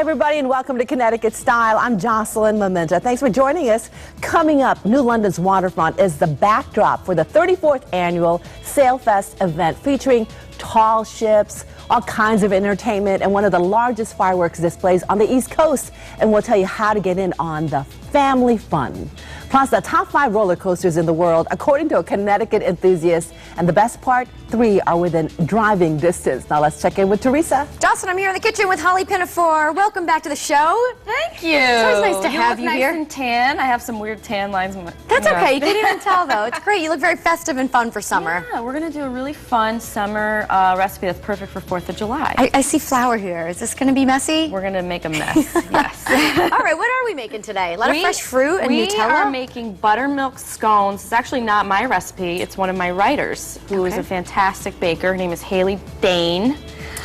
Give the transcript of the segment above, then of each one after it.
everybody, and welcome to Connecticut Style. I'm Jocelyn Mementa. Thanks for joining us. Coming up, New London's waterfront is the backdrop for the 34th annual SailFest event, featuring tall ships, all kinds of entertainment, and one of the largest fireworks displays on the East Coast. And we'll tell you how to get in on the family fun. Plus, the top 5 roller coasters in the world, according to a Connecticut enthusiast. And the best part, 3 are within driving distance. Now let's check in with Teresa. Jocelyn, I'm here in the kitchen with Holly Pinafore. Welcome back to the show. Thank you. It's always nice to have you nice here. And tan. I have some weird tan lines. That's okay. You can't even tell, though. It's great. You look very festive and fun for summer. Yeah, we're going to do a really fun summer recipe that's perfect for 4th of July. I see flour here. Is this going to be messy? We're going to make a mess, yes. All right, what are we making today? A lot of fresh fruit and Nutella? We are making buttermilk scones. It's actually not my recipe. It's one of my writers, who is a fantastic baker. Her name is Haley Dane.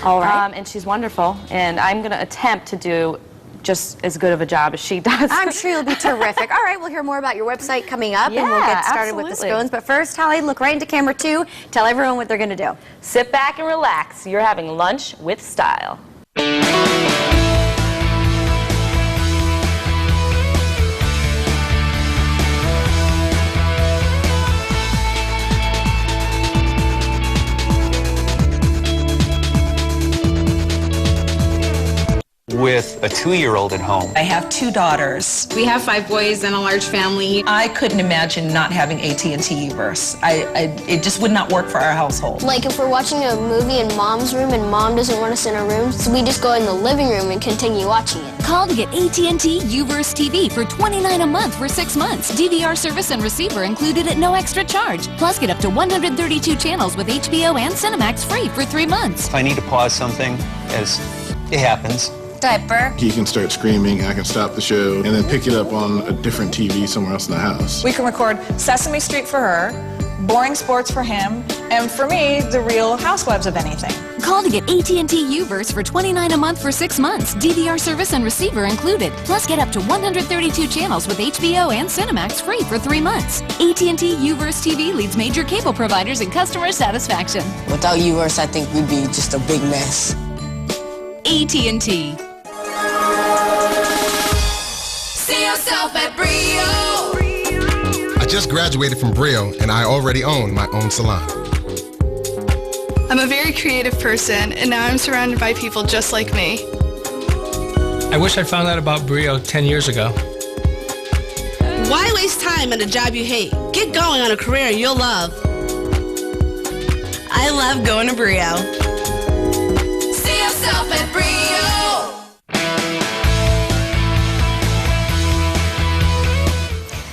All right. And she's wonderful. And I'm going to attempt to do just as good of a job as she does. I'm sure you'll be terrific. All right, we'll hear more about your website coming up, and we'll get started with the scones. But first, Holly, look right into camera 2. Tell everyone what they're going to do. Sit back and relax. You're having lunch with style. With a 2-year-old at home. I have 2 daughters. We have 5 boys and a large family. I couldn't imagine not having AT&T Uverse. It just would not work for our household. Like if we're watching a movie in Mom's room and Mom doesn't want us in our room, so we just go in the living room and continue watching it. Call to get AT&T Uverse TV for $29 a month for 6 months. DVR service and receiver included at no extra charge. Plus, get up to 132 channels with HBO and Cinemax free for 3 months. If I need to pause something, as it happens, Diaper. He can start screaming, I can stop the show, and then pick it up on a different TV somewhere else in the house. We can record Sesame Street for her, Boring Sports for him, and for me, The Real Housewives of Anything. Call to get AT&T Uverse for $29 a month for 6 months. DVR service and receiver included. Plus, get up to 132 channels with HBO and Cinemax free for 3 months. AT&T Uverse TV leads major cable providers in customer satisfaction. Without Uverse, I think we'd be just a big mess. AT&T. See yourself at Brio. I just graduated from Brio, and I already own my own salon. I'm a very creative person, and now I'm surrounded by people just like me. I wish I'd found out about Brio 10 years ago. Why waste time at a job you hate? Get going on a career you'll love. I love going to Brio. See yourself at Brio.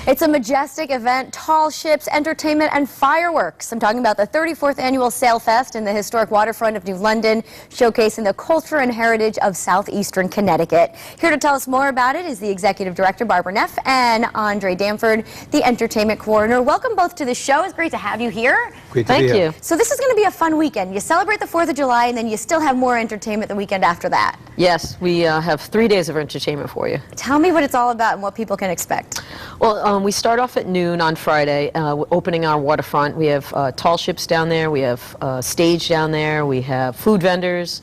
It's a majestic event, tall ships, entertainment, and fireworks. I'm talking about the 34th annual SailFest in the historic waterfront of New London, showcasing the culture and heritage of southeastern Connecticut. Here to tell us more about it is the executive director, Barbara Neff, and Andre Damford, the entertainment coordinator. Welcome both to the show. It's great to have you here. Great to be here. Thank you. So this is going to be a fun weekend. You celebrate the 4th of July, and then you still have more entertainment the weekend after that. Yes, we have 3 days of entertainment for you. Tell me what it's all about and what people can expect. Well, we start off at noon on Friday, opening our waterfront. We have tall ships down there, we have stage down there, we have food vendors,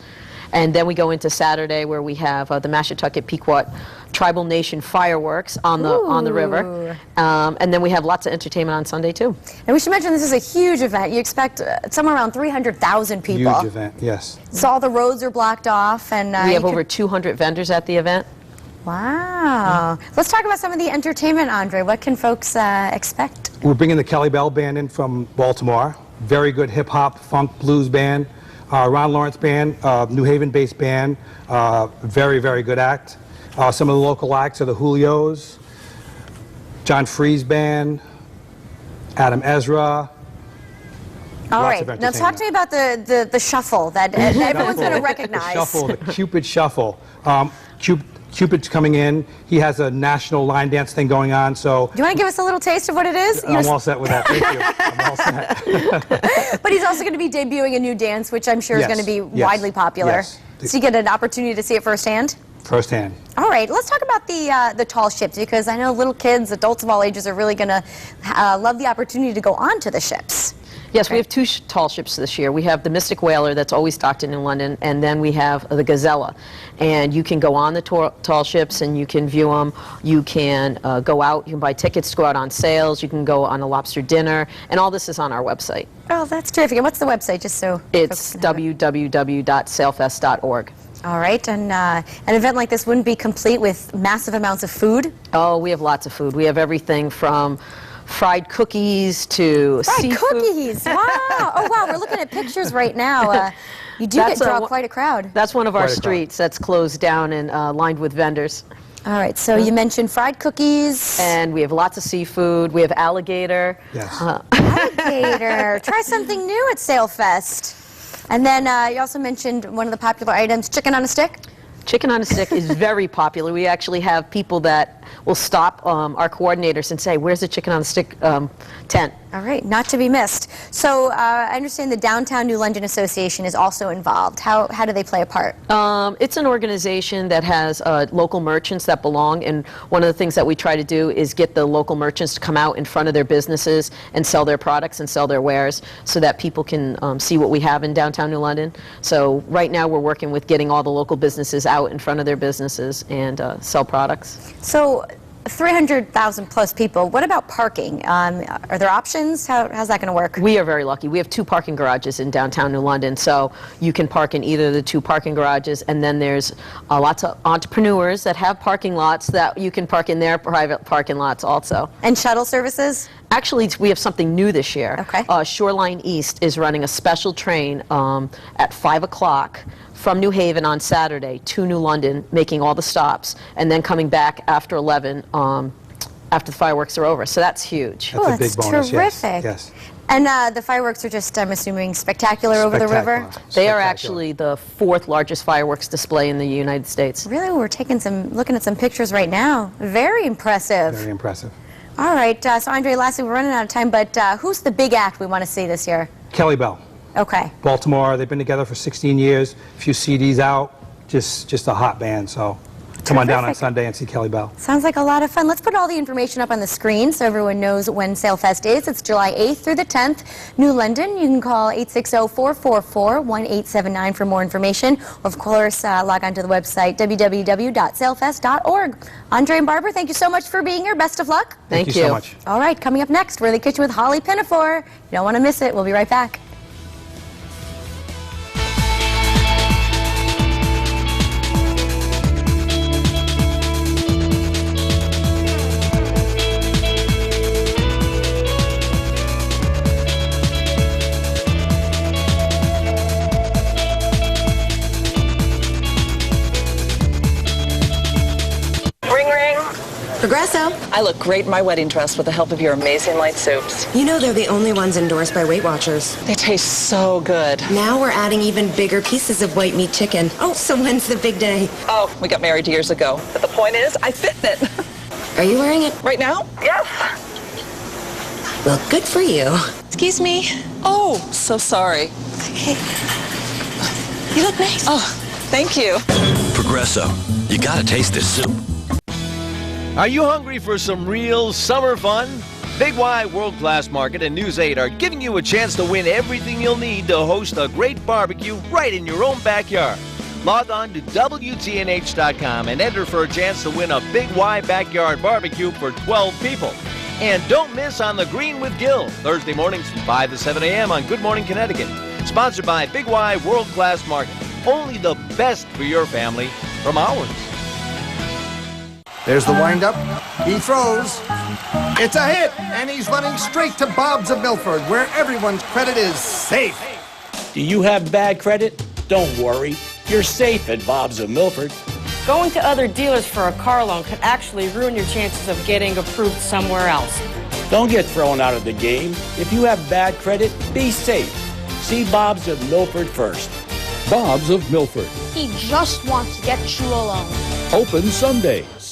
and then we go into Saturday where we have the Mashantucket Pequot Tribal Nation fireworks on the river, and then we have lots of entertainment on Sunday too. And we should mention this is a huge event. You expect somewhere around 300,000 people. Huge event, yes. So all the roads are blocked off, and we have over 200 vendors at the event. Wow. Let's talk about some of the entertainment, Andre. What can folks expect? We're bringing the Kelly Bell Band in from Baltimore. Very good hip-hop, funk, blues band. Ron Lawrence Band, New Haven-based band. Very, very good act. Some of the local acts are the Julios, John Freeze Band, Adam Ezra. All right. Now talk to me about the shuffle that everyone's going to recognize. The shuffle, the Cupid Shuffle. Cupid's coming in. He has a national line dance thing going on. So, do you want to give us a little taste of what it is? I'm all set with that. Thank you. I'm all set. But he's also going to be debuting a new dance, which I'm sure is going to be widely popular. Yes. So you get an opportunity to see it firsthand? Firsthand. All right, let's talk about the tall ships, because I know little kids, adults of all ages, are really going to love the opportunity to go onto the ships. Yes, we have two tall ships this year. We have the Mystic Whaler that's always docked in New London, and then we have the Gazella. And you can go on the tall ships and you can view them. You can go out, you can buy tickets to go out on sales, you can go on a lobster dinner, and all this is on our website. Oh, that's terrific. And what's the website, just so it's www.sailfest.org. All right, and an event like this wouldn't be complete with massive amounts of food? Oh, we have lots of food. We have everything from fried cookies to seafood. Fried cookies! Wow! Oh, wow, we're looking at pictures right now. You do draw quite a crowd. That's one of our streets that's closed down and lined with vendors. All right, so you mentioned fried cookies. And we have lots of seafood. We have alligator. Yes. Alligator. Try something new at SailFest. And then you also mentioned one of the popular items, chicken on a stick. Chicken on a stick is very popular. We actually have people that will stop our coordinators and say, where's the chicken on a stick tent? All right, not to be missed. So I understand the Downtown New London Association is also involved. How do they play a part? It's an organization that has local merchants that belong, and one of the things that we try to do is get the local merchants to come out in front of their businesses and sell their products and sell their wares so that people can see what we have in downtown New London. So right now we're working with getting all the local businesses out in front of their businesses and sell products. So 300,000 plus people. What about parking? Are there options? How's that going to work? We are very lucky. We have 2 parking garages in downtown New London, so you can park in either of the 2 parking garages, and then there's lots of entrepreneurs that have parking lots that you can park in their private parking lots also. And shuttle services? Actually, we have something new this year. Okay. Shoreline East is running a special train at 5 o'clock from New Haven on Saturday to New London, making all the stops, and then coming back after 11 after the fireworks are over. So that's huge. That's a big bonus. Terrific. Yes. And the fireworks are just, I'm assuming, spectacular over the river? They are actually the 4th largest fireworks display in the United States. Really? We're looking at some pictures right now. Very impressive. Very impressive. All right. So, Andre, lastly, we're running out of time, but who's the big act we want to see this year? Kelly Bell. Okay. Baltimore, they've been together for 16 years, a few CDs out, just a hot band, so come on down on Sunday and see Kelly Bell. Sounds like a lot of fun. Let's put all the information up on the screen so everyone knows when SailFest is. It's July 8th through the 10th, New London. You can call 860-444-1879 for more information, or of course log on to the website www.sailfest.org. Andre and Barbara, thank you so much for being here. Best of luck. Thank you so much. All right, coming up next, we're in the kitchen with Holly Pinafore. You don't want to miss it. We'll be right back. Progresso. I look great in my wedding dress with the help of your amazing light soups. You know they're the only ones endorsed by Weight Watchers. They taste so good. Now we're adding even bigger pieces of white meat chicken. Oh, so when's the big day? Oh, we got married years ago. But the point is, I fit in it. Are you wearing it? Right now? Yes. Well, good for you. Excuse me. Oh, so sorry. Okay. You look nice. Oh, thank you. Progresso. You gotta taste this soup. Are you hungry for some real summer fun? Big Y World Class Market and News 8 are giving you a chance to win everything you'll need to host a great barbecue right in your own backyard. Log on to WTNH.com and enter for a chance to win a Big Y Backyard Barbecue for 12 people. And don't miss On the Green with Gil, Thursday mornings from 5 to 7 a.m. on Good Morning Connecticut. Sponsored by Big Y World Class Market. Only the best for your family from ours. There's the windup. He throws. It's a hit, and he's running straight to Bob's of Milford, where everyone's credit is safe. Do you have bad credit? Don't worry. You're safe at Bob's of Milford. Going to other dealers for a car loan could actually ruin your chances of getting approved somewhere else. Don't get thrown out of the game. If you have bad credit, be safe. See Bob's of Milford first. Bob's of Milford. He just wants to get you a loan. Open Sundays.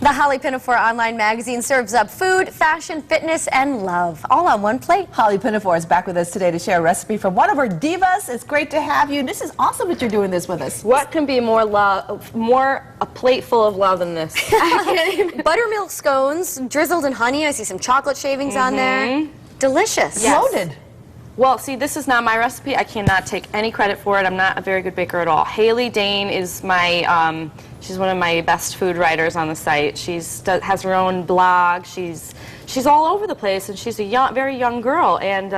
The Holly Pinafore online magazine serves up food, fashion, fitness, and love, all on one plate. Holly Pinafore is back with us today to share a recipe from one of our divas. It's great to have you. This is awesome that you're doing this with us. What can be more love, a plate full of love than this? Buttermilk scones, drizzled in honey. I see some chocolate shavings on there. Delicious. Yes. Loaded. Well, see, this is not my recipe. I cannot take any credit for it. I'm not a very good baker at all. Haley Dane is my, she's one of my best food writers on the site. She has her own blog. She's all over the place, and she's a very young girl. And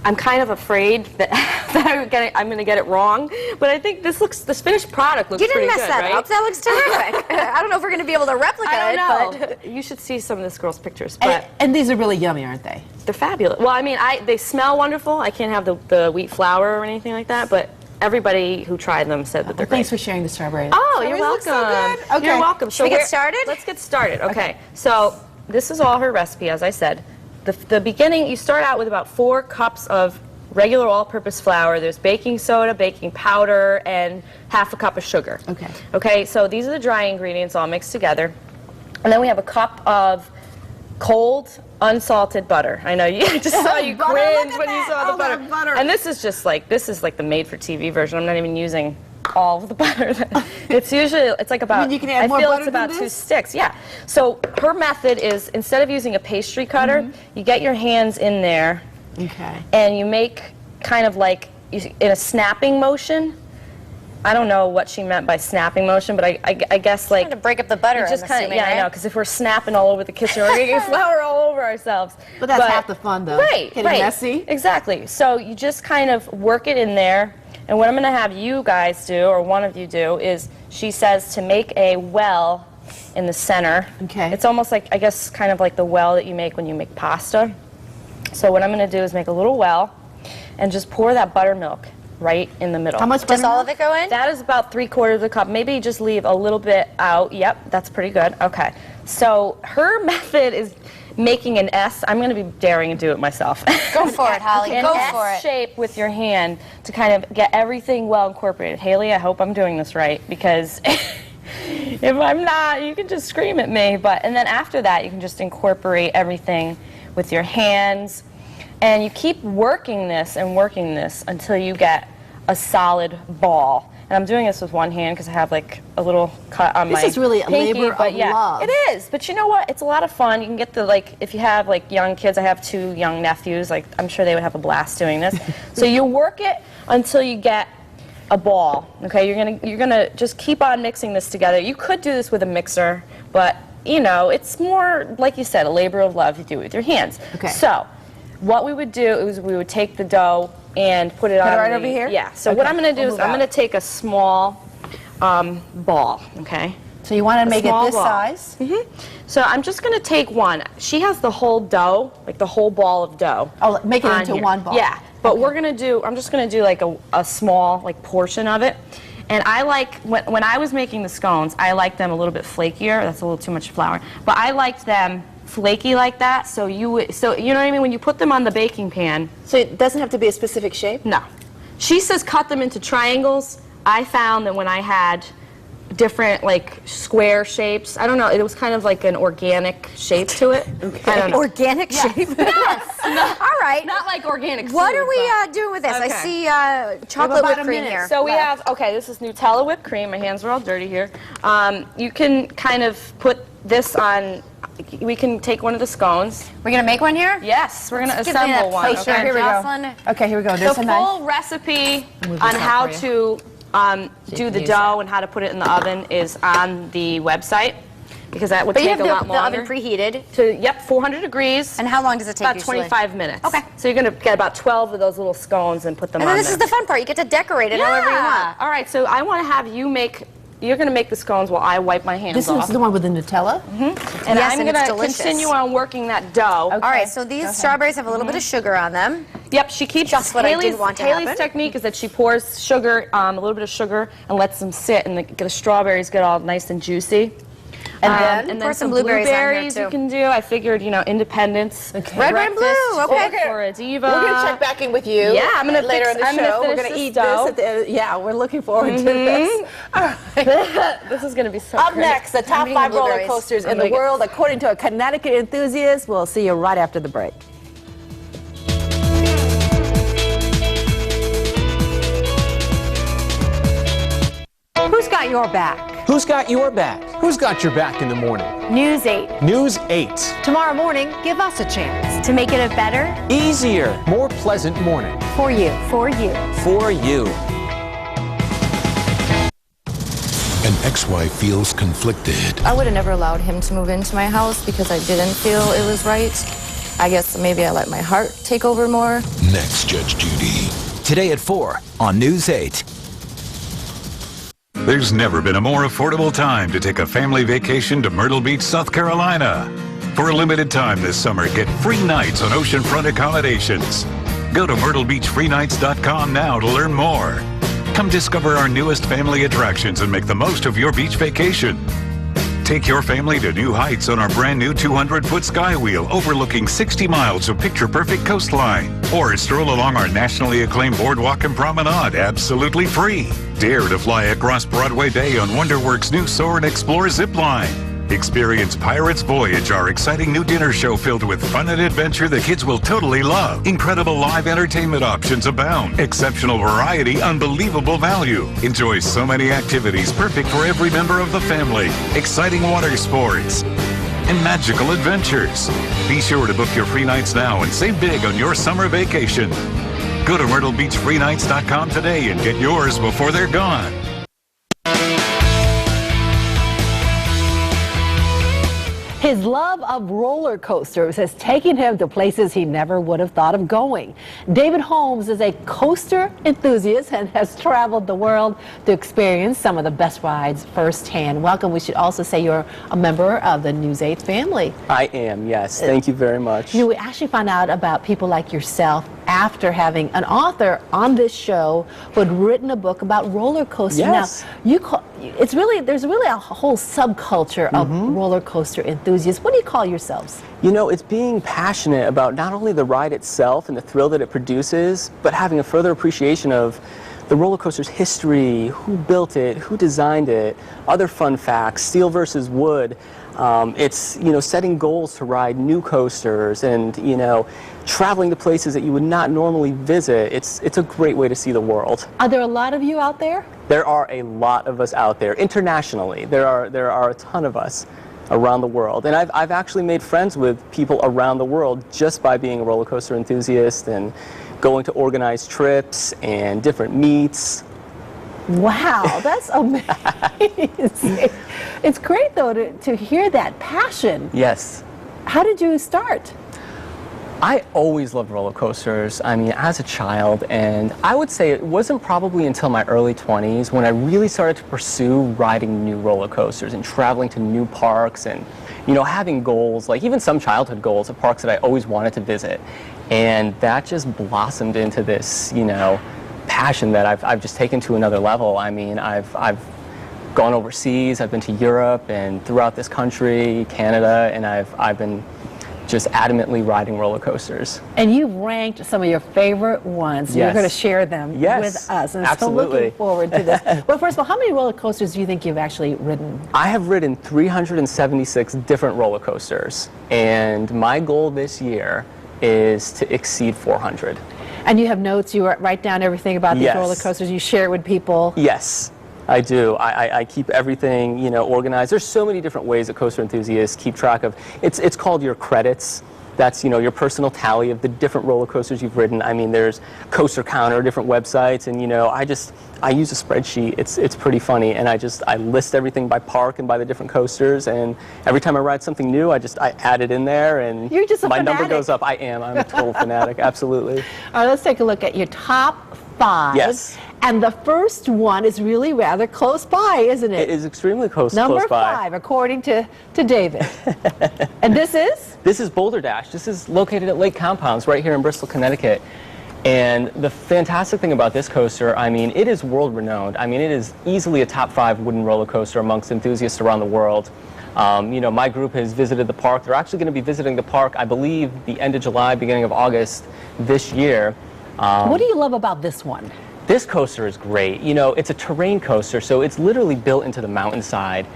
I'm kind of afraid that, I'm going to get it wrong. But I think this finished product looks pretty good, You didn't mess that up. That looks terrific. I don't know if we're going to be able to replicate it. I don't know. But you should see some of this girl's pictures. And these are really yummy, aren't they? They're fabulous. Well, I mean, they smell wonderful. I can't have the wheat flour or anything like that, but everybody who tried them said that they're great. Thanks for sharing the strawberry. Oh, you're welcome. So good. Okay. You're welcome. Should we get started? Let's get started. Okay. So this is all her recipe, as I said. The beginning, you start out with about 4 cups of regular all-purpose flour. There's baking soda, baking powder, and half a cup of sugar. Okay. Okay, so these are the dry ingredients all mixed together. And then we have a cup of cold, unsalted butter. I know you just saw you cringe when you saw the butter. And this is just like, the made-for-TV version. I'm not even using all of the butter. It's like about, you can add more I feel butter it's about than 2 this? sticks. Yeah. So her method is, instead of using a pastry cutter, you get your hands in there. Okay. And you make kind of like, in a snapping motion. I don't know what she meant by snapping motion, but I guess like... Trying to break up the butter, just I'm assuming, yeah, right? I know, because if we're snapping all over the kitchen, we're getting flour all over ourselves. But that's half the fun, though. Right, Getting right. messy. Exactly. So you just kind of work it in there, and what I'm going to have you guys do, or one of you do, is she says to make a well in the center. Okay. It's almost like, I guess, kind of like the well that you make when you make pasta. So what I'm going to do is make a little well and just pour that buttermilk right in the middle. How much Does buttermilk? all of it go in? That is about 3/4 of the cup. Maybe just leave a little bit out. Yep, that's pretty good. Okay. So her method is making an S. I'm going to be daring to do it myself. Go for it, Holly. An Go S for it. shape with your hand to kind of get everything well incorporated. Haley, I hope I'm doing this right, because if I'm not, you can just scream at me. And then after that, you can just incorporate everything with your hands. And you keep working this until you get a solid ball. And I'm doing this with one hand because I have like a little cut on my This is really a pinky, labor but of yeah, love. It is, but you know what? It's a lot of fun. You can get if you have like young kids, I have 2 young nephews, like I'm sure they would have a blast doing this. So you work it until you get a ball. Okay, you're gonna just keep on mixing this together. You could do this with a mixer, but you know, it's more, like you said, a labor of love. You do it with your hands. Okay. So what we would do is we would take the dough and put it on right over here? Yeah. So what I'm going to do is I'm going to take a small ball, okay? So you want to make it this size? So I'm just going to take one. She has the whole dough, like the whole ball of dough. Oh, make it on into here. one ball. Yeah. But I'm just going to do like a small like portion of it. And I like, when I was making the scones, I liked them a little bit flakier. That's a little too much flour. But I liked them flaky like that, so you know what I mean? When you put them on the baking pan. So it doesn't have to be a specific shape? No. She says cut them into triangles. I found that when I had different like square shapes, I don't know, it was kind of like an organic shape to it. Okay. I don't know. Organic shape? Yes. All right. Not like organic food. What are we doing with this? Okay. I see chocolate whipped cream here. So we have, okay, this is Nutella whipped cream. My hands are all dirty here. You can kind of put this on, we can take one of the scones. We're going to make one here? Yes, we're going to assemble one. Oh, sure, here we go. Okay, here we go. There's The full recipe on how to do the dough and how to put it in the oven is on the website, because that would take a lot longer. The oven preheated? Yep, 400 degrees. And how long does it take About usually? 25 minutes. Okay. So you're going to get about 12 of those little scones and put them on And there. then this is the fun part. You get to decorate it however you want. All right, so I want to have you you're going to make the scones while I wipe my hands off. This is the one with the Nutella? And Yes, I'm and going it's to delicious. continue on working that dough. All right, so these strawberries have a little bit of sugar on them. Yep, she keeps Just what I didn't want to Haley's happen. technique is that she pours sugar, a little bit of sugar, and lets them sit, and the strawberries get all nice and juicy. And then some some blueberries on here, blueberries too. you can do. I figured, you know, Independence. Okay. Red, white, and blue. Okay. For a diva. We're going to check back in with you Yeah, I'm gonna later fix- in the I'm gonna show. We're finish going to this eat dough. this. At the, yeah, we're looking forward to this. All right. This is going to be so Up great. next, the top eating 5 the roller blueberries. coasters in I'm the gonna get- world, according to a Connecticut enthusiast. We'll see you right after the break. Who's got your back? Who's got your back? Who's got your back in the morning? News 8. News 8. Tomorrow morning, give us a chance. To make it a better Easier, more pleasant morning. for you. For you. For you. An ex-wife feels conflicted. I would have never allowed him to move into my house because I didn't feel it was right. I guess maybe I let my heart take over more. Next, Judge Judy. Today at 4 on News 8. There's never been a more affordable time to take a family vacation to Myrtle Beach, South Carolina. For a limited time this summer, get free nights on oceanfront accommodations. Go to myrtlebeachfreenights.com now to learn more. Come discover our newest family attractions and make the most of your beach vacation. Take your family to new heights on our brand new 200-foot skywheel overlooking 60 miles of picture-perfect coastline. Or stroll along our nationally acclaimed boardwalk and promenade absolutely free. Dare to fly across Broadway Bay on WonderWorks' new Soar and Explore zip line. Experience Pirate's Voyage, our exciting new dinner show filled with fun and adventure the kids will totally love. Incredible live entertainment options abound. Exceptional variety, unbelievable value. Enjoy so many activities perfect for every member of the family. Exciting water sports and magical adventures. Be sure to book your free nights now and save big on your summer vacation. Go to myrtlebeachfreenights.com today and get yours before they're gone. His love of roller coasters has taken him to places he never would have thought of going. David Holmes is a coaster enthusiast and has traveled the world to experience some of the best rides firsthand. Welcome. We should also say you're a member of the News 8 family. I am, yes. Thank you very much. You know, we actually found out about people like yourself after having an author on this show who had written a book about roller coasters. Yes. Now, there's really a whole subculture of roller coaster enthusiasts. What do you call yourselves? You know, it's being passionate about not only the ride itself and the thrill that it produces, but having a further appreciation of the roller coaster's history, who built it, who designed it, other fun facts, steel versus wood. It's, you know, setting goals to ride new coasters and, you know, traveling to places that you would not normally visit. It's a great way to see the world. Are there a lot of you out there? There are a lot of us out there internationally. There are a ton of us around the world, and I've actually made friends with people around the world just by being a roller coaster enthusiast and going to organized trips and different meets. Wow, that's amazing. It's great, though, to hear that passion. Yes. How did you start? I always loved roller coasters, I mean, as a child, and I would say it wasn't probably until my early 20s when I really started to pursue riding new roller coasters and traveling to new parks and, you know, having goals, like even some childhood goals of parks that I always wanted to visit. And that just blossomed into this, you know, passion that I've just taken to another level. I mean, I've gone overseas, I've been to Europe and throughout this country, Canada, and I've been just adamantly riding roller coasters. And you've ranked some of your favorite ones. Yes. You're going to share them Yes, with us. And absolutely. so looking forward to this. Well, first of all, how many roller coasters do you think you've actually ridden? I have ridden 376 different roller coasters, and my goal this year is to exceed 400. And you have notes, you write down everything about these Yes. roller coasters, you share it with people? Yes, I do. I keep everything, you know, organized. There's so many different ways that coaster enthusiasts keep track of. It's called your credits. That's, you know, your personal tally of the different roller coasters you've ridden. I mean, there's Coaster Counter, different websites, and, you know, I use a spreadsheet. It's pretty funny, and I list everything by park and by the different coasters, and every time I ride something new, I add it in there, and You're just a my fanatic. number goes up. I'm a total fanatic, absolutely. All right, let's take a look at your top 5. Yes. And the first one is really rather close by, isn't it? It is extremely close by. Number 5, according to David. And this is? This is Boulder Dash. This is located at Lake Compounds right here in Bristol, Connecticut. And the fantastic thing about this coaster, I mean, it is world renowned. I mean, it is easily a top 5 wooden roller coaster amongst enthusiasts around the world. You know, my group has visited the park. They're actually going to be visiting the park, I believe, the end of July, beginning of August this year. What do you love about this one? This coaster is great. You know, it's a terrain coaster, so it's literally built into the mountainside.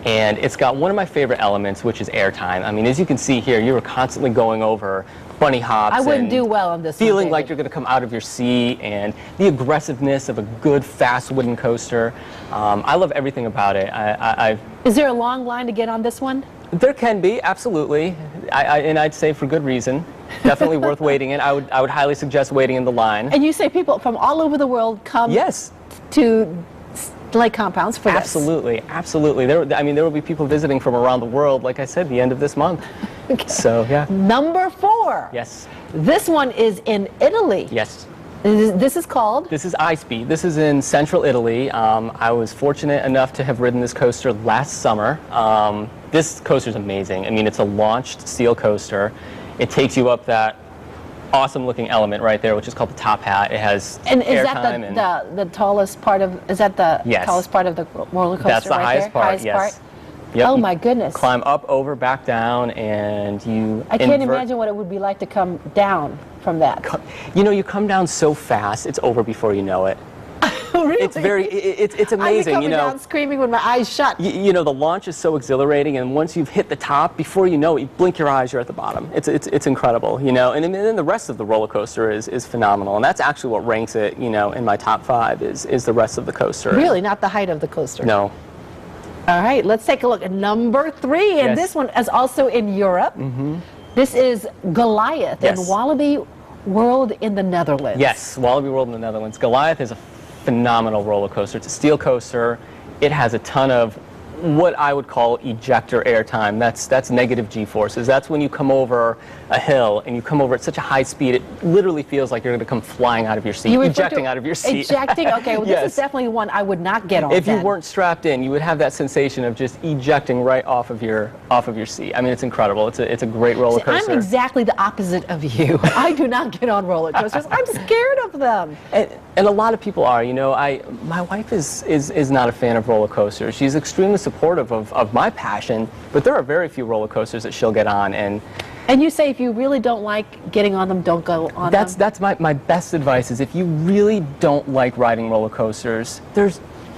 And it's got one of my favorite elements, which is airtime. I mean, as you can see here, you are constantly going over bunny hops. I wouldn't do well on this one, feeling David. like you're going to come out of your seat, and the aggressiveness of a good, fast wooden coaster. I love everything about it. Is there a long line to get on this one? There can be, absolutely. And I'd say for good reason. Definitely worth waiting in. I would highly suggest waiting in the line. And you say people from all over the world come to lake compounds for this. Absolutely, absolutely. I mean, there will be people visiting from around the world, like I said, the end of this month. Okay. So, yeah. Number 4. Yes. This one is in Italy. Yes. This is called? This is iSpeed. This is in central Italy. I was fortunate enough to have ridden this coaster last summer. This coaster is amazing. I mean, it's a launched steel coaster. It takes you up that awesome looking element right there, which is called the top hat. It has and is that the tallest part of? Is that the tallest part of the roller coaster? That's the highest part. Yes. Yep. Oh my goodness! Climb up, over, back down, and you. I can't imagine what it would be like to come down from that. You know, you come down so fast, it's over before you know it. Really? It's it's amazing. I'd be coming you know, down screaming with my eyes shut. You know, the launch is so exhilarating, and once you've hit the top, before you know it, you blink your eyes, you're at the bottom. It's incredible, you know. And then the rest of the roller coaster is phenomenal, and that's actually what ranks it, you know, in my top 5 is the rest of the coaster. Really, not the height of the coaster. No. All right, let's take a look at number 3, and this one is also in Europe. This is Goliath in Wallaby World in the Netherlands. Yes, Wallaby World in the Netherlands. Goliath is a phenomenal roller coaster. It's a steel coaster. It has a ton of what I would call ejector airtime. That's negative G-forces. That's when you come over a hill and you come over at such a high speed, it literally feels like you're going to come flying out of your seat, ejecting out of your seat. Ejecting? Okay, well this is definitely one I would not get on. If you weren't strapped in, you would have that sensation of just ejecting right off of your seat. I mean, it's incredible. It's a great roller coaster. I'm exactly the opposite of you. I do not get on roller coasters. I'm scared of them. And a lot of people are. You know, my wife is not a fan of roller coasters. She's extremely supportive of my passion, but there are very few roller coasters that she'll get on. And you say if you really don't like getting on them, don't go on them? That's my best advice is if you really don't like riding roller coasters,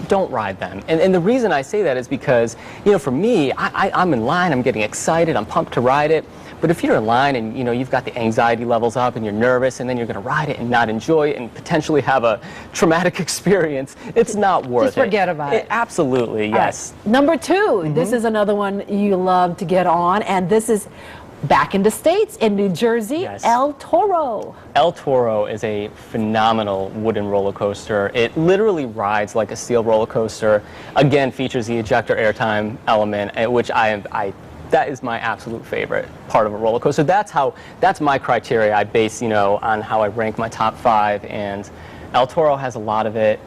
don't ride them. And the reason I say that is because, you know, for me, I'm in line, I'm getting excited, I'm pumped to ride it. But if you're in line and, you know, you've got the anxiety levels up and you're nervous and then you're going to ride it and not enjoy it and potentially have a traumatic experience, it's not worth it. Just forget about it. Absolutely, yes. Right. Number 2, this is another one you love to get on, and this is back in the States, in New Jersey, El Toro. El Toro is a phenomenal wooden roller coaster. It literally rides like a steel roller coaster. Again, features the ejector airtime element, which that is my absolute favorite part of a roller coaster. That's my criteria. I base, you know, on how I rank my top 5, and El Toro has a lot of it.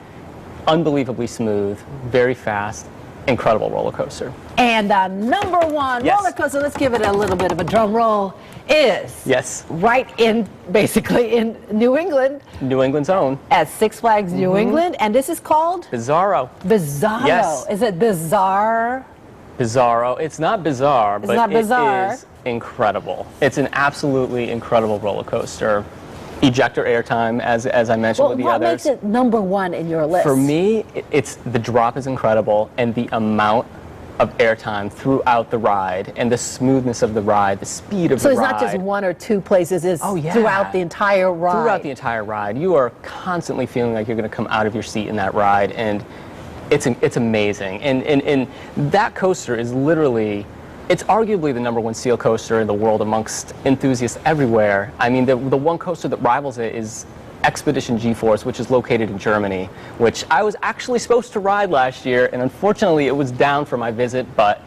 Unbelievably smooth, very fast, incredible roller coaster. And number 1 roller coaster, let's give it a little bit of a drum roll, is right in, basically in New England. New England's own. At Six Flags New England, and this is called? Bizarro. Bizarro. Yes. Is it bizarre? Bizarro. It's not bizarre, It's but not bizarre. it is incredible. It's an absolutely incredible roller coaster. Ejector airtime, as I mentioned with the others. What makes it number 1 in your list? For me, it's the drop is incredible, and the amount of airtime throughout the ride, and the smoothness of the ride, the speed of the ride. So it's not just 1 or 2 places, it's throughout the entire ride. Throughout the entire ride. You are constantly feeling like you're going to come out of your seat in that ride, and it's amazing. And that coaster is literally, it's arguably the number 1 steel coaster in the world amongst enthusiasts everywhere. I mean, the one coaster that rivals it is Expedition G-Force, which is located in Germany, which I was actually supposed to ride last year, and unfortunately it was down for my visit, but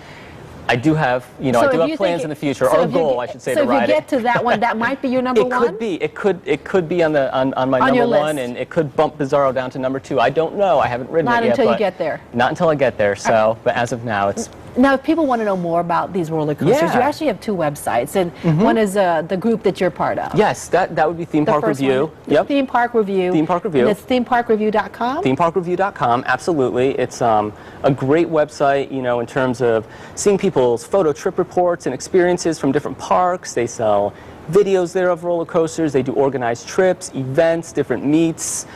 I do have, you know, I do have plans in the future, or a goal, I should say, to ride it. So if you get to that one, that might be your number 1? It could be. It could be on my number 1, and it could bump Bizarro down to number 2. I don't know. I haven't ridden it yet. Not until you get there. Not until I get there. So, but as of now, it's Now, if people want to know more about these roller coasters, Yeah. you actually have two websites, and one is the group that you're part of. Yes, that would be Theme The Park first Review. one, Yep. Theme Park Review. Theme Park Review. And it's themeparkreview.com? Themeparkreview.com, absolutely. It's a great website, you know, in terms of seeing people's photo trip reports and experiences from different parks. They sell videos there of roller coasters. They do organized trips, events, different meets.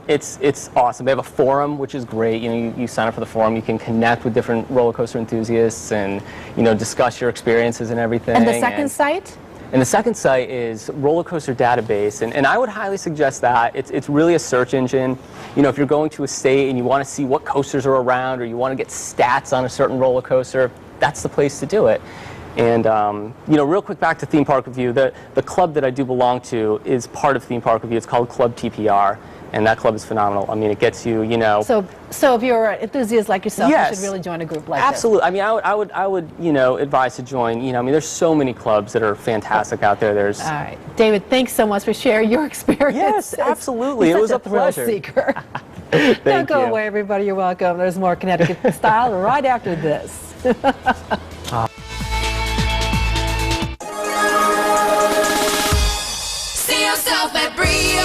It's awesome. They have a forum, which is great. You know, you sign up for the forum, you can connect with different roller coaster enthusiasts and, you know, discuss your experiences and everything. And the second site? And the second site is Roller Coaster Database, and I would highly suggest that. It's really a search engine. You know, if you're going to a state and you want to see what coasters are around, or you want to get stats on a certain roller coaster, that's the place to do it. And, you know, real quick back to Theme Park Review, the club that I do belong to is part of Theme Park Review. It's called Club TPR, and that club is phenomenal. I mean, it gets you, you know... So if you're an enthusiast like yourself, Yes. you should really join a group like Absolutely. I mean, I would, you know, advise to join. You know, I mean, there's so many clubs that are fantastic out there. There's... this. All right. David, thanks so much for sharing your experience. Yes, absolutely. You're It was such a thrill pleasure. seeker. Thank Don't go you. away, everybody. You're welcome. There's more Connecticut Style right after this. See yourself at Brio.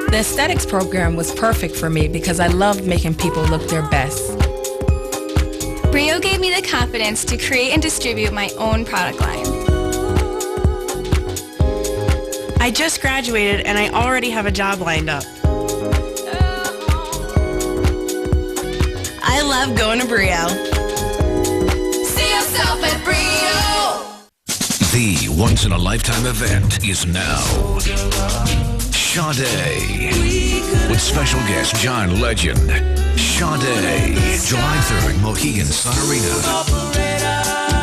The aesthetics program was perfect for me because I loved making people look their best. Brio gave me the confidence to create and distribute my own product line. I just graduated and I already have a job lined up. I love going to Brio. See yourself at Brio. The once-in-a-lifetime event is now. Sade. With special guest John Legend. Sade. July 3rd, Mohegan Sun Arena.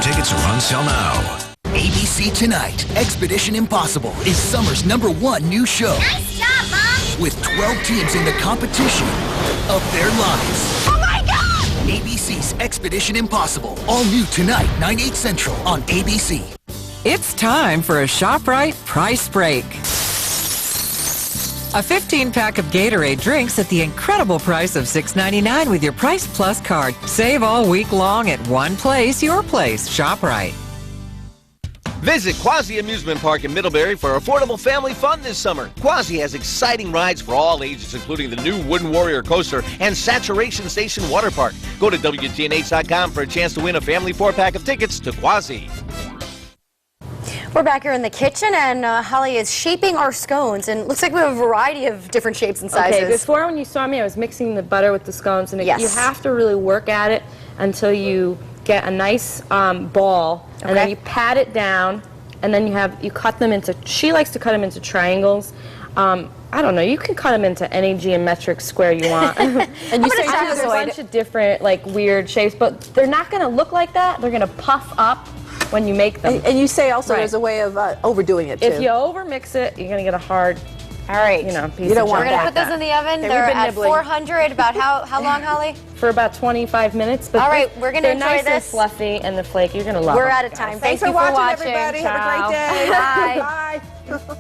Tickets are on sale now. ABC Tonight, Expedition Impossible is summer's #1 new show. Nice job, Mom! With 12 teams in the competition of their lives. Oh my God! ABC's Expedition Impossible. All new tonight, 9/8 Central on ABC. It's time for a ShopRite price break. A 15-pack of Gatorade drinks at the incredible price of $6.99 with your Price Plus card. Save all week long at one place, your place, ShopRite. Visit Quasi Amusement Park in Middlebury for affordable family fun this summer. Quasi has exciting rides for all ages, including the new Wooden Warrior Coaster and Saturation Station Water Park. Go to WGNH.com for a chance to win a family 4-pack of tickets to Quasi. We're back here in the kitchen, and Holly is shaping our scones, and it looks like we have a variety of different shapes and sizes. Okay, before when you saw me, I was mixing the butter with the scones, and Yes. you have to really work at it until you get a nice ball, and then you pat it down, and then you cut them into, she likes to cut them into triangles. I don't know, you can cut them into any geometric square you want. And you say I have a bunch of different, like, weird shapes, but they're not going to look like that. They're going to puff up when you make them. And you say also there's a way of overdoing it, too. If you overmix it, you're going to get a hard, all right, you know, piece you don't of want chocolate. We're going to put those in the oven. Okay, They're we've been at nibbling. 400, about how long, Holly? For about 25 minutes. But All right, we're going to they're enjoy nice and this. fluffy and the flaky. You're going to love We're them. out of time. Thanks Thank for you watching, everybody. Ciao. Have a great day. Bye. Bye.